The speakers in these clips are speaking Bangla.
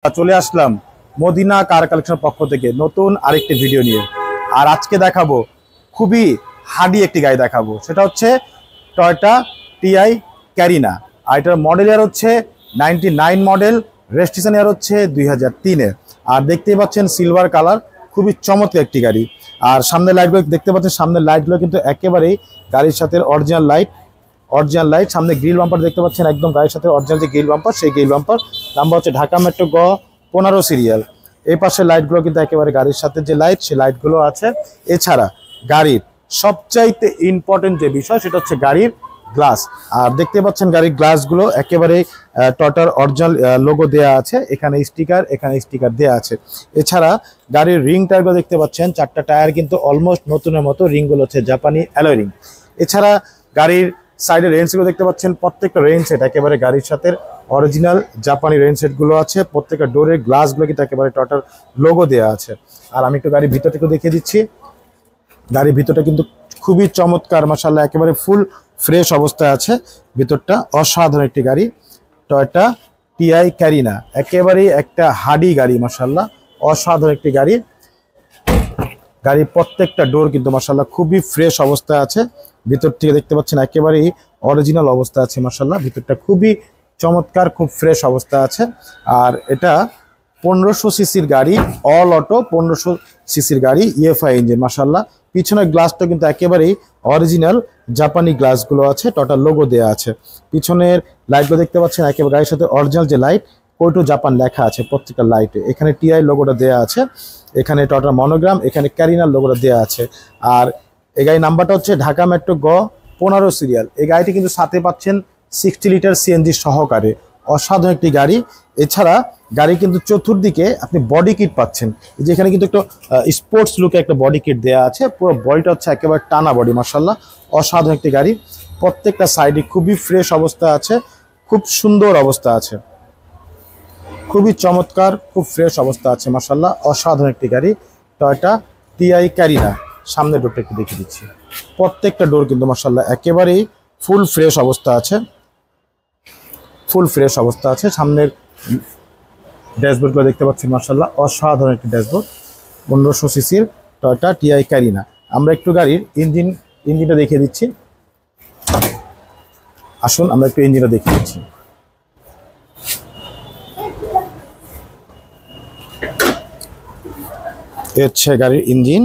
চলে আসলাম মদিনা কার কালেকশনের পক্ষ থেকে নতুন আরেকটি ভিডিও নিয়ে। আর আজকে দেখাবো খুবই হাডি একটি গাড়ি দেখাবো, সেটা হচ্ছে টয়োটা টিআই ক্যারিনা। আর এটার মডেল ইয়ার হচ্ছে 99 মডেল, রেজিস্ট্রেশন ইয়ার হচ্ছে 2003-এর। আর দেখতেই পাচ্ছেন সিলভার কালার, খুবই চমৎকার একটি গাড়ি। আর সামনের লাইটগুলো দেখতে পাচ্ছেন, সামনের লাইটগুলো কিন্তু একেবারেই গাড়ির সাথে অরিজিনাল লাইট। সামনে গ্রিল বাম্পার দেখতে পাচ্ছেন, একদম গাড়ির সাথে অরিজিনাল যে গ্রিল বাম্পার, সেই গ্রিল বাম্পার নাম্বার হচ্ছে ঢাকা মেট্রো গ 15 সিরিয়াল। এই পাশে লাইটগুলো কিন্তু একেবারে গাড়ির সাথে যে লাইট, সেই লাইটগুলো আছে। এছাড়া গাড়ির সবচাইতে ইম্পর্টেন্ট যে বিষয়, সেটা হচ্ছে গাড়ির গ্লাস। আর দেখতে পাচ্ছেন গাড়ির গ্লাসগুলো একেবারে টয়োটার অরিজিনাল লোগো দেওয়া আছে, এখানে স্টিকার দেওয়া আছে। এছাড়া গাড়ির রিং টায়ারগুলো দেখতে পাচ্ছেন, 4টা টায়ার কিন্তু অলমোস্ট নতুনের মতো, রিংগুলো হচ্ছে জাপানি অ্যালয় রিং। এছাড়া গাড়ির সাইডে রেন সেটগুলো দেখতে পাচ্ছেন, প্রত্যেকটা রেন সেট একেবারে গাড়ির সাথে অরিজিনাল জাপানি রেন সেটগুলো আছে। প্রত্যেকটা ডোরের গ্লাসগুলো কিন্তু একেবারে টয়োটার লোগো দেওয়া আছে। আর আমি একটু গাড়ির ভিতরটা দেখিয়ে দিচ্ছি। গাড়ির ভিতরটা কিন্তু খুবই চমৎকার, মাশাআল্লাহ, একেবারে ফুল ফ্রেশ অবস্থায় আছে। ভিতরটা অসাধারণ একটি গাড়ি, টয়োটা টিআই ক্যারিনা, একেবারেই একটা হাডি গাড়ি, মাশাআল্লাহ, অসাধারণ একটি গাড়ি। গাড়ির প্রত্যেকটা ডোর কিন্তু মাশাআল্লাহ খুবই ফ্রেশ অবস্থায় আছে। ভিতর থেকে দেখতে পাচ্ছেন একেবারেই অরিজিনাল অবস্থা আছে, মাশাআল্লাহ, ভিতরটা খুবই চমৎকার, খুব ফ্রেশ অবস্থা আছে। আর এটা 1500 সিসির গাড়ি, অল অটো 1500 সিসির গাড়ি, ইএফআই ইঞ্জিন, মাশাআল্লাহ। পিছনের গ্লাসটা কিন্তু একেবারেই অরিজিনাল জাপানি গ্লাসগুলো আছে, টয়োটার লোগো দেওয়া আছে। পিছনের লাইটগুলো দেখতে পাচ্ছেন একেবারে গাড়ির সাথে অরিজিনাল যে লাইট, কোটো জাপান লেখা আছে প্রত্যেকটা লাইটে। এখানে টিআই লোগোটা দেওয়া আছে, এখানে টয়োটার মনোগ্রাম, এখানে ক্যারিনার লোগোটা দেওয়া আছে। আর এই গাড়ির নাম্বারটা হচ্ছে ঢাকা মেট্রো গ 15 সিরিয়াল। এই গাড়িটি কিন্তু সাথে পাচ্ছেন 60 লিটার সিএনজি সহকারে, অসাধারণ একটি গাড়ি। এছাড়া গাড়ি কিন্তু চতুর্দিকে আপনি বডি কিট পাচ্ছেন, যেখানে কিন্তু একটা স্পোর্টস লুকে একটা বডি কিট দেওয়া আছে। পুরো বডিটা হচ্ছে একেবারে টানা বডি, মাশাআল্লাহ, অসাধারণ একটি গাড়ি। প্রত্যেকটা সাইডে খুবই ফ্রেশ অবস্থা আছে, খুব সুন্দর অবস্থা আছে, খুবই চমৎকার, খুব ফ্রেশ অবস্থা আছে, মাশাআল্লাহ, অসাধারণ একটি গাড়ি, টয়োটা টিআই ক্যারিনা। সামনের ডোরটা একটু দেখিয়ে দিচ্ছি। প্রত্যেকটা ডোর কিন্তু মাশাআল্লাহ একেবারেই ফুল ফ্রেশ অবস্থা আছে, সামনের ড্যাশবোর্ডগুলো দেখতে পাচ্ছেন, মাশাআল্লাহ, অসাধারণ একটি ড্যাশবোর্ড। 1500 সিসির টয়োটা টিআই ক্যারিনা। আমরা একটু গাড়ির ইঞ্জিনটা দেখিয়ে দিচ্ছি। আসুন আমরা একটু ইঞ্জিনটা দেখিয়ে দিচ্ছি। এ হচ্ছে গাড়ির ইঞ্জিন।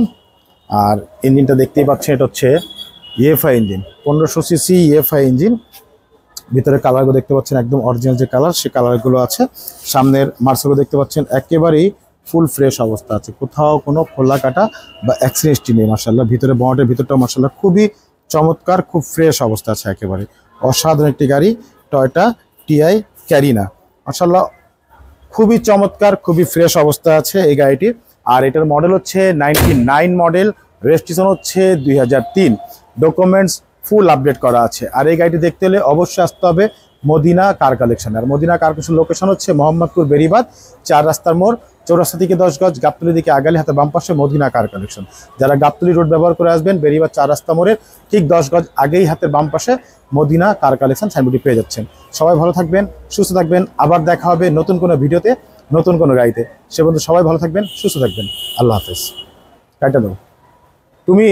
আর ইঞ্জিনটা দেখতেই পাচ্ছেন, এটা হচ্ছে EFI engine, 1500 CC EFI engine. ভিতরে কালারগুলো দেখতে পাচ্ছেন একদম অরিজিনাল যে কালার, সে কালারগুলো আছে। সামনের মার্সেলগুলো দেখতে পাচ্ছেন একেবারেই ফুল ফ্রেশ অবস্থা আছে, কোথাও কোনো খোলা কাটা বা অ্যাক্সিডেন্ট নেই, মাশাআল্লাহ। ভিতরে বনেটের ভিতরটা মাশাআল্লাহ খুবই চমৎকার, খুব ফ্রেশ অবস্থা আছে, একেবারে অসাধারণ একটি গাড়ি, টয়োটা টিআই ক্যারিনা, মাশাআল্লাহ, খুবই চমৎকার, খুবই ফ্রেশ অবস্থা আছে এই গাড়িটির। আর এটার মডেল হচ্ছে 99 মডেল, রেজিস্ট্রেশন হচ্ছে 2003, ডকুমেন্টস ফুল আপডেট করা আছে। আর এই গাড়িটি দেখতে হলে অবশ্যই আসতে হবে মদিনা কার কালেকশন। আর মদিনা কার কালেকশন লোকেশন হচ্ছে মোহাম্মদপুর বেরিবাদ 4 রাস্তার মোড়, চৌরাস্তা থেকে 10 গজ, গাবতলী দিকে আগালে হাতে বাম পাশে মদিনা কার কালেকশন। যারা গাবতলী রোড ব্যবহার করে আসবেন, বেরিবাদ 4 রাস্তা মোড়ের ঠিক 10 গজ আগেই হাতের বাম পাশে মদিনা কার কালেকশন সাইনবোর্ডটি পেয়ে যাচ্ছেন। সবাই ভালো থাকবেন, সুস্থ থাকবেন, আবার দেখা হবে নতুন কোনো ভিডিওতে, নতুন কোনো গাড়িতে। সে পর্যন্ত সবাই ভালো থাকবেন, সুস্থ থাকবেন, আল্লাহ হাফেজ। কাটা দাও তুমি।